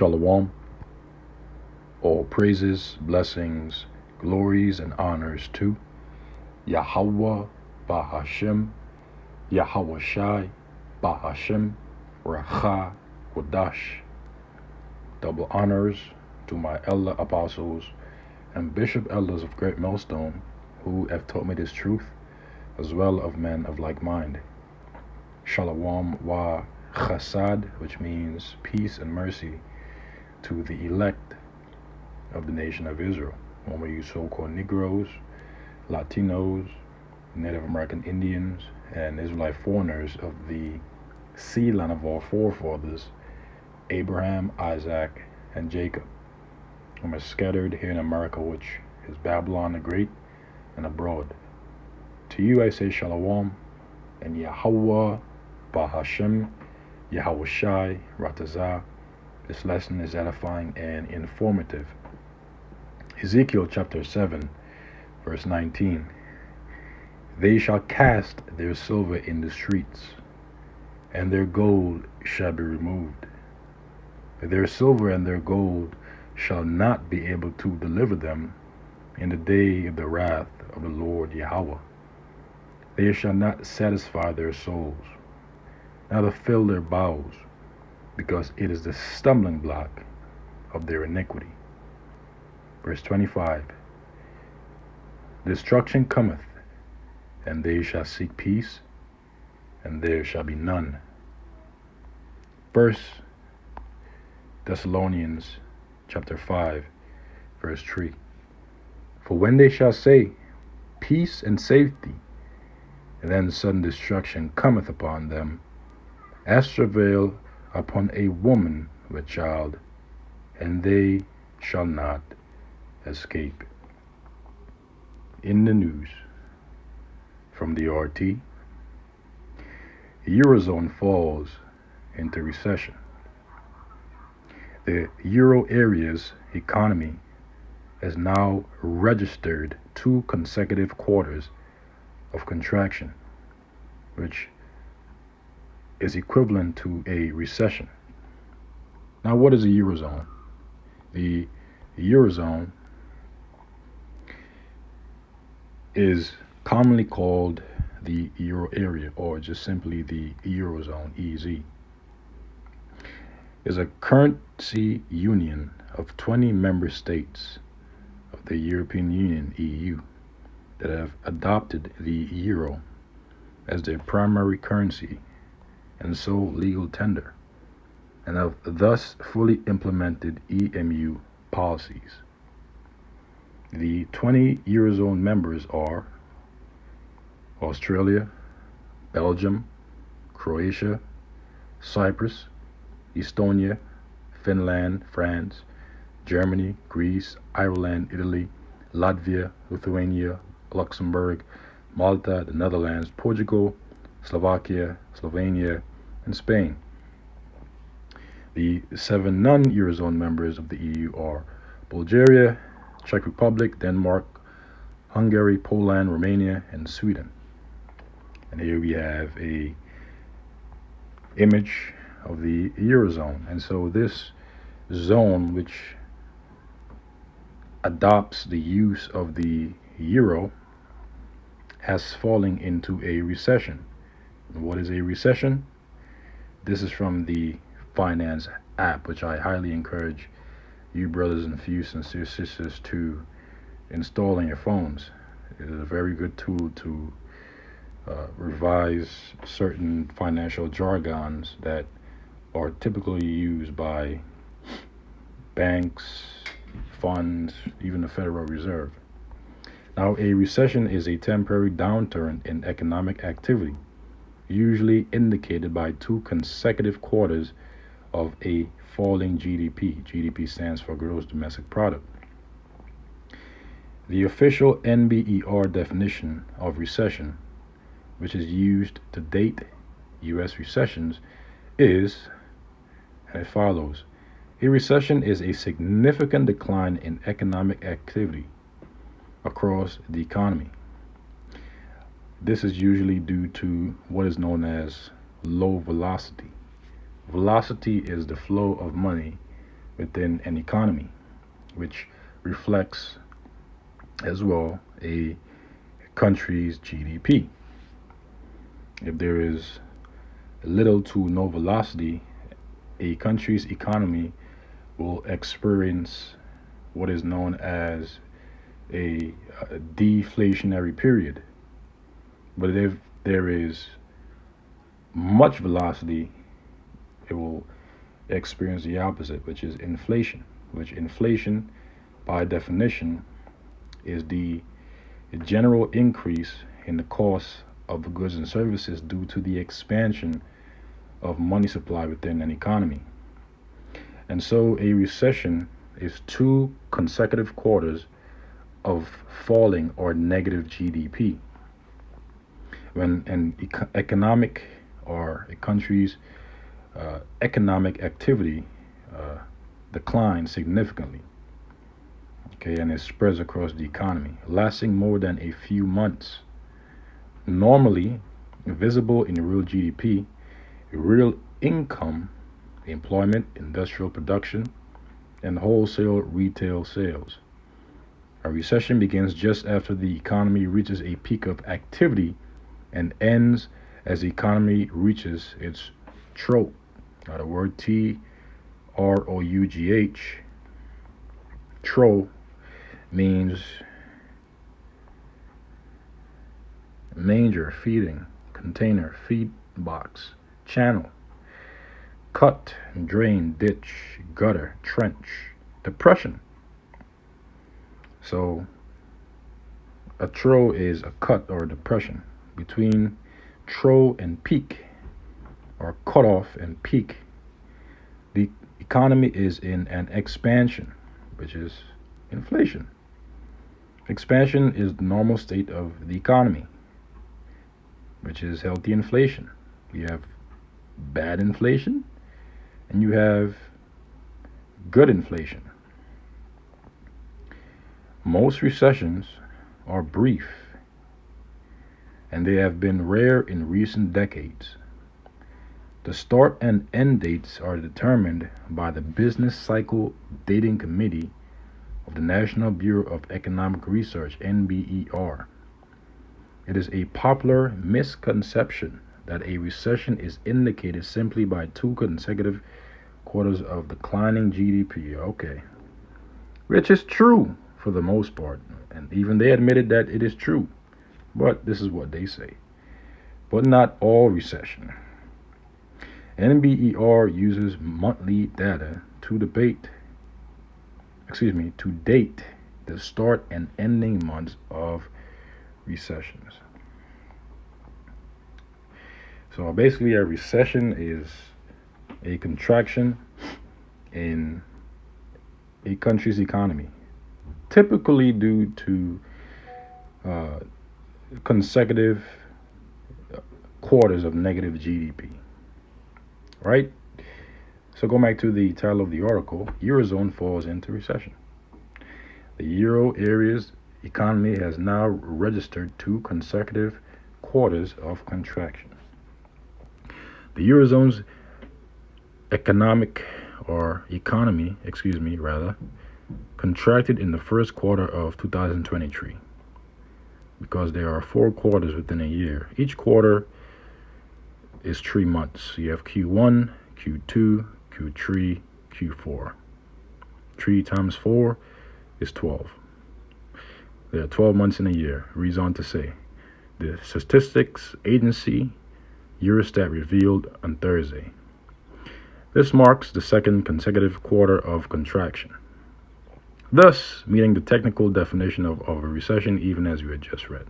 Shalom, all praises, blessings, glories, and honors to Yahweh Bahashem, Yahweh Shai Bahashem, Racha Kodash. Double honors to my elder apostles and bishop elders of Great Millstone, who have taught me this truth, as well of men of like mind. Shalom wa chasad, which means peace and mercy, to the elect of the nation of Israel, formerly you so-called Negroes, Latinos, Native American Indians, and Israelite foreigners of the seed line of our forefathers, Abraham, Isaac, and Jacob, whom are scattered here in America, which is Babylon the Great, and abroad. To you I say Shalom, and Yahweh Bahashem, Yahweh Shai, Ratazah. This lesson is edifying and informative. Ezekiel chapter 7, verse 19. They shall cast their silver in the streets, and their gold shall be removed. Their silver and their gold shall not be able to deliver them in the day of the wrath of the Lord Yahweh. They shall not satisfy their souls, neither fill their bowels, because it is the stumbling block of their iniquity. Verse 25. Destruction cometh, and they shall seek peace, and there shall be none. 1 Thessalonians chapter 5, verse 3. For when they shall say, peace and safety, and then sudden destruction cometh upon them, as travail upon a woman with child, and they shall not escape. In the news from the RT, Eurozone falls into recession. The Euro area's economy has now registered 2 consecutive quarters of contraction, which is equivalent to a recession. Now, what is the Eurozone? The Eurozone is commonly called the Euro area, or just simply the Eurozone, EZ. Is a currency union of 20 member states of the European Union, EU, that have adopted the euro as their primary currency and sole legal tender, and have thus fully implemented EMU policies. The 20 Eurozone members are Australia, Belgium, Croatia, Cyprus, Estonia, Finland, France, Germany, Greece, Ireland, Italy, Latvia, Lithuania, Luxembourg, Malta, the Netherlands, Portugal, Slovakia, Slovenia, and Spain. The 7 non-Eurozone members of the EU are Bulgaria, Czech Republic, Denmark, Hungary, Poland, Romania, and Sweden. And here we have a image of the Eurozone. And so this zone, which adopts the use of the euro, has fallen into a recession. And what is a recession? This is from the Finance app, which I highly encourage you brothers and sisters to install on your phones. It is a very good tool to revise certain financial jargons that are typically used by banks, funds, even the Federal Reserve. Now, a recession is a temporary downturn in economic activity, usually indicated by 2 consecutive quarters of a falling GDP. GDP stands for Gross Domestic Product. The official NBER definition of recession, which is used to date U.S. recessions, is as follows. A recession is a significant decline in economic activity across the economy. This is usually due to what is known as low velocity. Velocity is the flow of money within an economy, which reflects as well a country's GDP. If there is little to no velocity, a country's economy will experience what is known as a deflationary period. But if there is much velocity, it will experience the opposite, which is inflation. Which inflation, by definition, is the general increase in the cost of the goods and services due to the expansion of money supply within an economy. And so a recession is two consecutive quarters of falling or negative GDP. When an economic or a country's economic activity declines significantly, okay, and it spreads across the economy, lasting more than a few months. Normally visible in real GDP, real income, employment, industrial production, and wholesale retail sales. A recession begins just after the economy reaches a peak of activity and ends as the economy reaches its trough. Now, the word TROUGH, trough, means manger, feeding, container, feed box, channel, cut, drain, ditch, gutter, trench, depression. So a trough is a cut or a depression between trough and peak, or cutoff and peak. The economy is in an expansion, which is inflation. Expansion is the normal state of the economy, which is healthy inflation. You have bad inflation and you have good inflation. Most recessions are brief, and they have been rare in recent decades. The start and end dates are determined by the Business Cycle Dating Committee of the National Bureau of Economic Research, NBER. It is a popular misconception that a recession is indicated simply by two consecutive quarters of declining GDP. Okay, which is true for the most part, and even they admitted that it is true, but this is what they say. But not all recession. NBER uses monthly data to date the start and ending months of recessions. So basically, a recession is a contraction in a country's economy, typically due to consecutive quarters of negative GDP. Right? So go back to the title of the article. Eurozone falls into recession. The Euro area's economy has now registered two consecutive quarters of contraction. The Eurozone's economy, contracted in the first quarter of 2023 because there are 4 quarters within a year. Each quarter is 3 months. You have Q1, Q2, Q3, Q4. 3 times 4 is 12. There are 12 months in a year. Reads on to say, the statistics agency Eurostat revealed on Thursday. This marks the second consecutive quarter of contraction, thus meeting the technical definition of a recession, even as we had just read.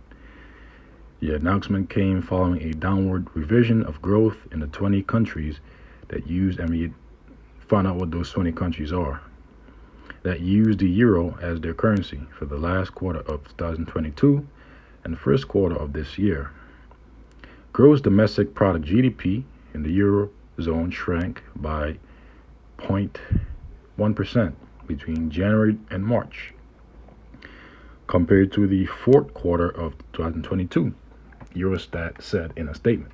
The announcement came following a downward revision of growth in the 20 countries that used, and we found out what those 20 countries are, that used the euro as their currency for the last quarter of 2022 and the first quarter of this year. Gross domestic product GDP in the Eurozone shrank by 0.1% between January and March, compared to the fourth quarter of 2022, Eurostat said in a statement.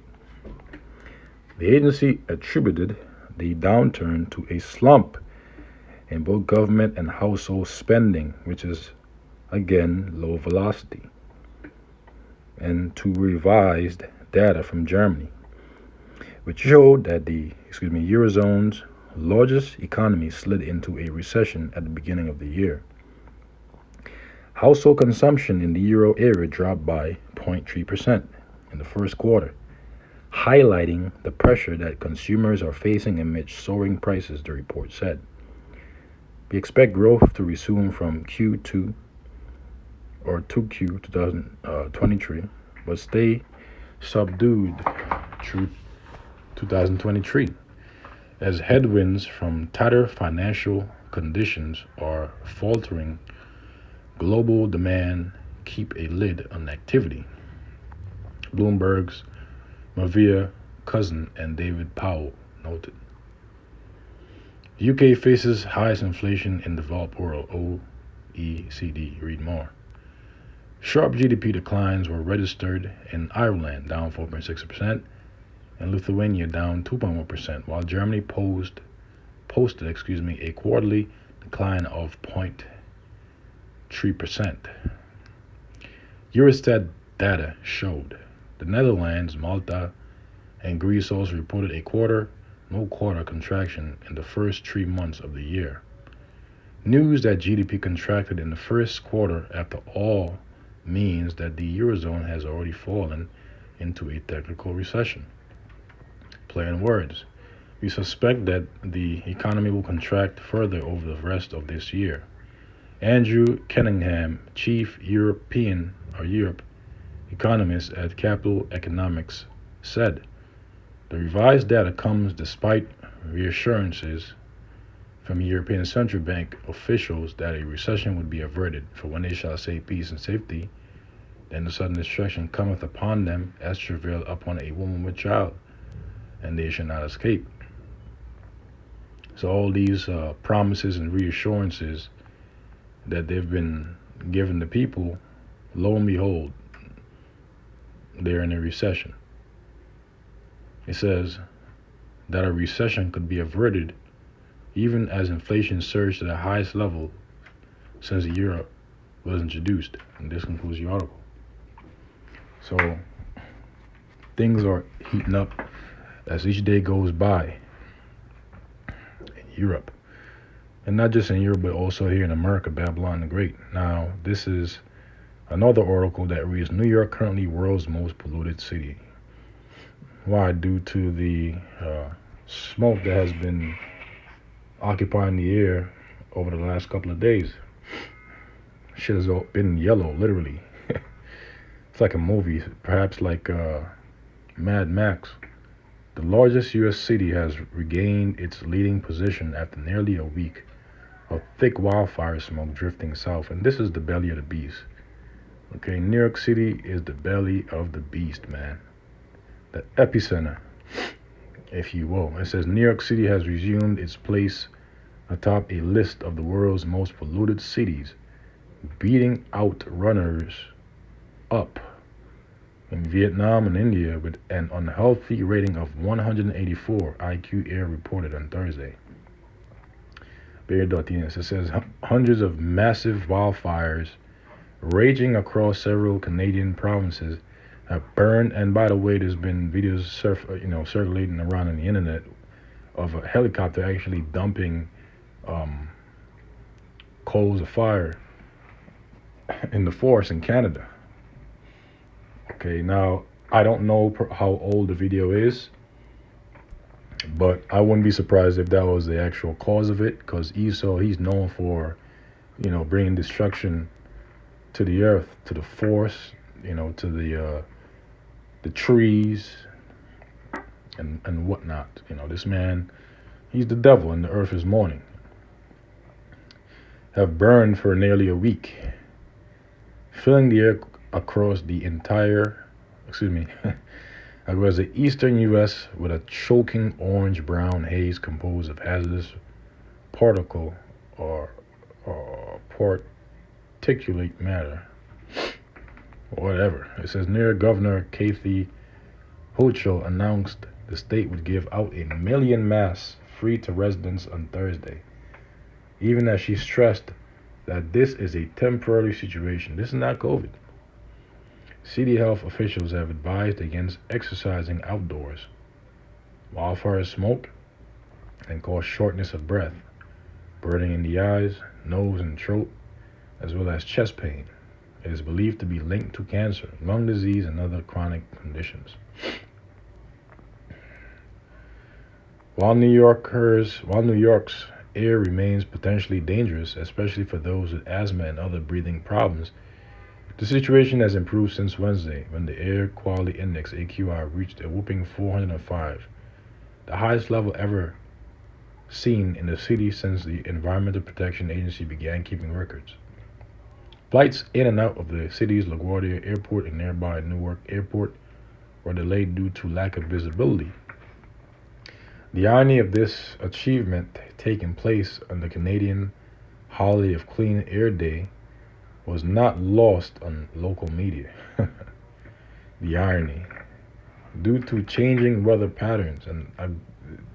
The agency attributed the downturn to a slump in both government and household spending, which is again low velocity, and to revised data from Germany, which showed that the Eurozone's largest economy slid into a recession at the beginning of the year. Household consumption in the euro area dropped by 0.3% in the first quarter, highlighting the pressure that consumers are facing amid soaring prices, the report said. We expect growth to resume from Q2 or 2Q 2023, but stay subdued through 2023 as headwinds from tighter financial conditions are faltering global demand keep a lid on activity. Bloomberg's Mavia Cousin and David Powell noted. The UK faces highest inflation in the developed world, OECD, read more. Sharp GDP declines were registered in Ireland, down 4.6%, and Lithuania down 2.1%, while Germany posted a quarterly decline of 0.3%. Eurostat data showed the Netherlands, Malta, and Greece also reported a quarter contraction in the first 3 months of the year. News that GDP contracted in the first quarter after all means that the Eurozone has already fallen into a technical recession. Play on words. We suspect that the economy will contract further over the rest of this year. Andrew Kenningham, chief Europe economist at Capital Economics, said, the revised data comes despite reassurances from European Central Bank officials that a recession would be averted. For when they shall say peace and safety, then the sudden destruction cometh upon them as travail upon a woman with child, and they shall not escape. So all these promises and reassurances that they've been given the people, lo and behold, they're in a recession. It says that a recession could be averted even as inflation surged to the highest level since the euro was introduced. And this concludes the article. So things are heating up as each day goes by in Europe. And not just in Europe, but also here in America, Babylon the Great. Now, this is another article that reads, New York currently world's most polluted city. Why? Due to the smoke that has been occupying the air over the last couple of days. Shit has been yellow, literally. It's like a movie, perhaps like Mad Max. The largest U.S. city has regained its leading position after nearly a week of thick wildfire smoke drifting south. And this is the belly of the beast. Okay, New York City is the belly of the beast, man. The epicenter, if you will. It says New York City has resumed its place atop a list of the world's most polluted cities, beating out runners up in Vietnam and India with an unhealthy rating of 184, IQ Air reported on Thursday. Bear.ins. It says hundreds of massive wildfires raging across several Canadian provinces have burned. And by the way, there's been videos circulating around on the internet of a helicopter actually dumping coals of fire in the forest in Canada. Okay, now I don't know how old the video is, but I wouldn't be surprised if that was the actual cause of it, because Esau, he's known for, bringing destruction to the earth, to the forest, to the trees and whatnot. This man, he's the devil, and the earth is mourning. Have burned for nearly a week, filling the air across the eastern U.S. with a choking orange-brown haze composed of hazardous particle or particulate matter, whatever. It says New York Governor Kathy Hochul announced the state would give out 1 million masks free to residents on Thursday. even as she stressed that this is a temporary situation. This is not COVID. City health officials have advised against exercising outdoors. Wildfire smoke can cause shortness of breath, burning in the eyes, nose, and throat, as well as chest pain. It is believed to be linked to cancer, lung disease, and other chronic conditions. While New York's air remains potentially dangerous, especially for those with asthma and other breathing problems, the situation has improved since Wednesday, when the Air Quality Index (AQI) reached a whopping 405, the highest level ever seen in the city since the Environmental Protection Agency began keeping records. Flights in and out of the city's LaGuardia Airport and nearby Newark Airport were delayed due to lack of visibility. The irony of this achievement, taking place on the Canadian holiday of Clean Air Day, was not lost on local media. The irony. Due to changing weather patterns, and I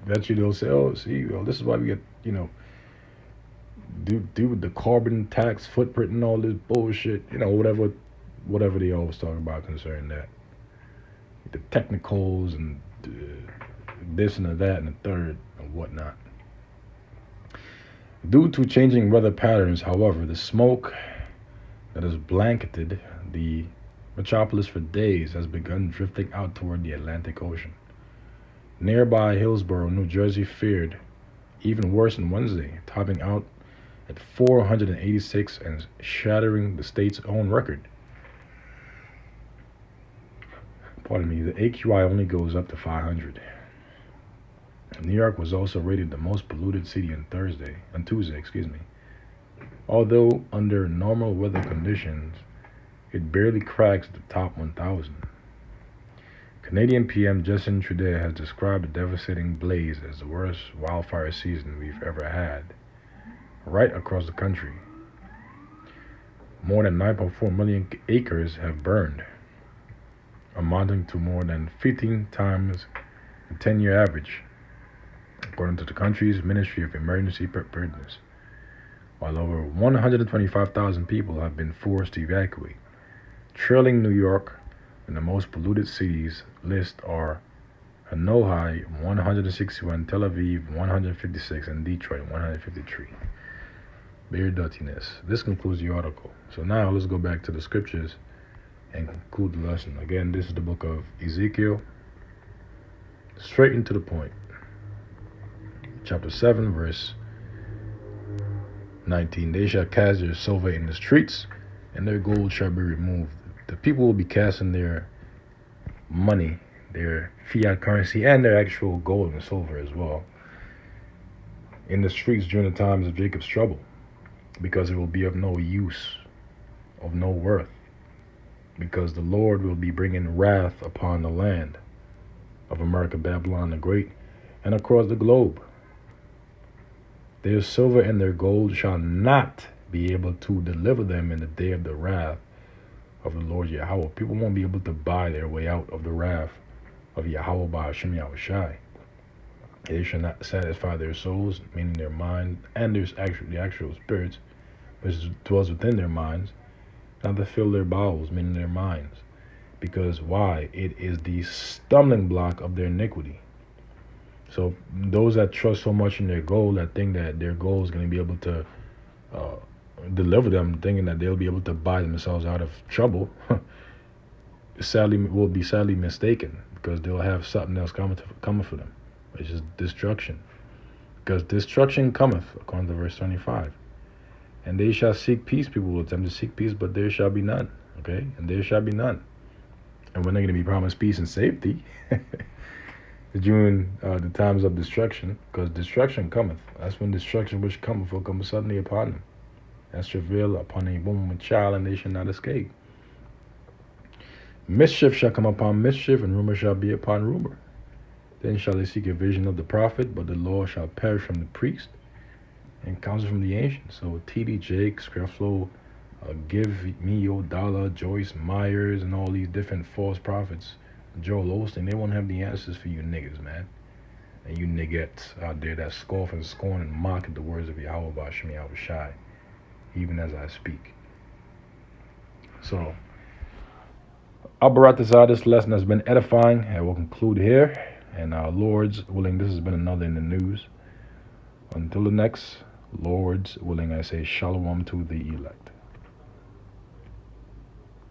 bet you they'll say, oh, see, well, this is why we get, due with the carbon tax footprint and all this bullshit, whatever they always talk about concerning that. The technicals and this and that and the third and whatnot. Due to changing weather patterns, however, the smoke that has blanketed the metropolis for days has begun drifting out toward the Atlantic Ocean. Nearby Hillsborough, New Jersey fared even worse on Wednesday, topping out at 486 and shattering the state's own record. Pardon me, the AQI only goes up to 500. New York was also rated the most polluted city on Tuesday. Although under normal weather conditions, it barely cracks the top 1,000. Canadian PM Justin Trudeau has described the devastating blaze as the worst wildfire season we've ever had, right across the country. More than 9.4 million acres have burned, amounting to more than 15 times the 10-year average, according to the country's Ministry of Emergency Preparedness, while over 125,000 people have been forced to evacuate. Trailing New York in the most polluted cities list are Hanoi 161, Tel Aviv 156, and Detroit 153. Bare dirtiness. This concludes the article. So now let's go back to the scriptures and conclude the lesson. Again, this is the book of Ezekiel. Straight into the point. Chapter 7, verse 19. They shall cast their silver in the streets, and their gold shall be removed. The people will be casting their money, their fiat currency, and their actual gold and silver as well, in the streets during the times of Jacob's trouble, because it will be of no use, of no worth, because the Lord will be bringing wrath upon the land of America, Babylon the Great, and across the globe. Their silver and their gold shall not be able to deliver them in the day of the wrath of the Lord Yahweh. People won't be able to buy their way out of the wrath of Yahweh by Hashem Yahushai. They shall not satisfy their souls, meaning their mind, and the actual spirits, which dwells within their minds, not to fill their bowels, meaning their minds. Because why? It is the stumbling block of their iniquity. So those that trust so much in their goal, that think that their goal is going to be able to deliver them, thinking that they'll be able to buy themselves out of trouble, will be sadly mistaken, because they'll have something else coming for them, which is destruction. Because destruction cometh, according to verse 25. And they shall seek peace. People will attempt to seek peace, but there shall be none. Okay? And there shall be none. And when they're going to be promised peace and safety during the times of destruction, because destruction cometh. That's when destruction which cometh will come suddenly upon them. As travail upon a woman with child, and they shall not escape. Mischief shall come upon mischief, and rumor shall be upon rumor. Then shall they seek a vision of the prophet, but the law shall perish from the priest, and counsel from the ancients. So T.D. Jakes, Creflo, Give Me Your Dollar, Joyce Myers, and all these different false prophets, Joel Osteen, they won't have the answers for you niggas, man. and you niggas out there that scoff and scorn and mock at the words of Yahweh Bashim Yahweh Shai, even as I speak. So, Abaratazah, this lesson has been edifying, and we'll conclude here. And Lord's willing, this has been another in the news. Until the next, Lord's willing, I say shalom to the elect.